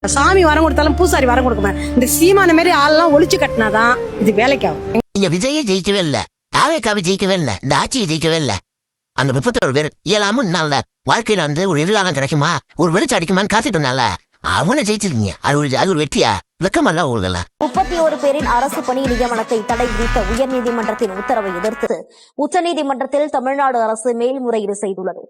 சாமி வரம் கொடுத்தாலும் பூசாரி வரம் கொடுக்குமா? இந்த சீமான மாதிரி ஆள்லாம் ஒழிச்சு கட்டினாதான் இது வேலைக்காகும். நீங்க விஜயை ஜெயிக்கவே இல்ல, தாவேக்காவை ஜெயிக்கவே இல்ல, இந்த ஆட்சியை ஜெயிக்கவே இல்ல. அந்த 31 பேர் இயலாம நாள்ல வாழ்க்கையில ஒரு எதிரான கிடைக்குமா, ஒரு வெளிச்சம் அடிக்குமான்னு காத்துட்டு இருந்தால அவனை ஜெயிச்சிருக்கீங்க. அது ஒரு வெற்றியா? வெக்கமல்ல உங்களுக்கு. 31 பேரின் அரசு பணி நியமனத்தை தடை விதித்த உயர்நீதிமன்றத்தின் உத்தரவை எதிர்த்து உச்சநீதிமன்றத்தில் தமிழ்நாடு அரசு மேல்முறையீடு செய்துள்ளது.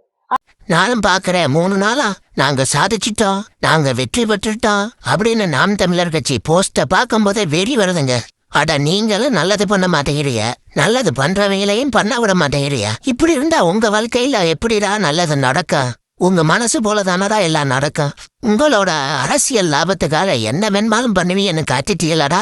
நானும் பாக்குறேன், 3 நாளா நாங்க சாதிச்சிட்டோம், நாங்க வெற்றி பெற்றுட்டோம் அப்படின்னு நாம் தமிழர் கட்சி போஸ்ட பார்க்கும் போதே வெறி வருதுங்க. அட நீங்களும் நல்லது பண்ண மாட்டேங்கிறீங்க, நல்லது பண்றவங்களையும் பண்ண விட மாட்டேங்கிறீங்க. இப்படி இருந்தா உங்க வாழ்க்கையில எப்படிடா நல்லது நடக்கும்? உங்க மனசு போலதானடா எல்லாம் நடக்கும். உங்களோட அரசியல் லாபத்துக்காக என்ன வேணுமாலும் பண்ணுவீங்கன்னு காட்டிட்டீங்களடா.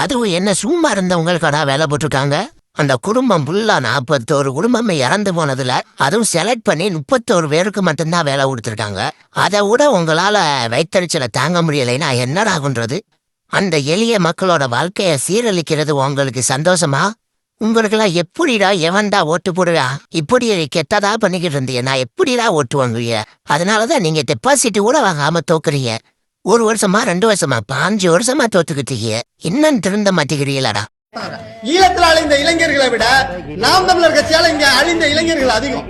அதுவும் என்ன சும்மா இருந்தவங்களுக்கடா வேலை போட்டிருக்காங்க. அந்த குடும்பம் ஃபுல்லா 41 குடும்பம் இறந்து போனதுல அதுவும் செலக்ட் பண்ணி 31 பேருக்கு மட்டும்தான் வேலை கொடுத்துருக்காங்க. அதை விட உங்களால வைத்தறிச்சலை தாங்க முடியலைன்னா என்னடா பண்றது? அந்த எளிய மக்களோட வாழ்க்கைய சீரழிக்கிறது உங்களுக்கு சந்தோஷமா? உங்களுக்கெல்லாம் எப்படிடா எவன்டா ஓட்டு போடுவா? இப்படி கெட்டதா பண்ணிக்கிட்டு இருந்தீங்க, நான் எப்படிடா ஓட்டு வாங்குவீங்க? அதனாலதான் நீங்க டெபாசிட் கூட வாங்காம தோக்குறீங்க. 1 வருஷமா 2 வருஷமா 5 வருஷமா தோத்துக்கிட்டீங்க. இன்னும் திருந்த மாட்டேங்கிறீங்களாடா? ஈழத்தில் அழிந்த இளைஞர்களை விட நாம் தமிழர் கட்சியால இங்க அழிந்த இளைஞர்கள் அதிகம்.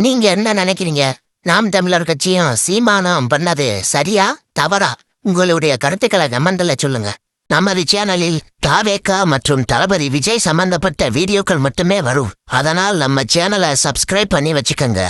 நீங்க என்ன நினைக்கிறீங்க? நாம் தமிழர் கட்சியும் சீமானம் பண்ணது சரியா தவறா? உங்களுடைய கருத்துக்களை கமெண்ட்ல சொல்லுங்க. நமது சேனலில் தாவேக்கா மற்றும் தளபதி விஜய் சம்பந்தப்பட்ட வீடியோக்கள் மட்டுமே வரும். அதனால் நம்ம சேனலை சப்ஸ்கிரைப் பண்ணி வச்சுக்கோங்க.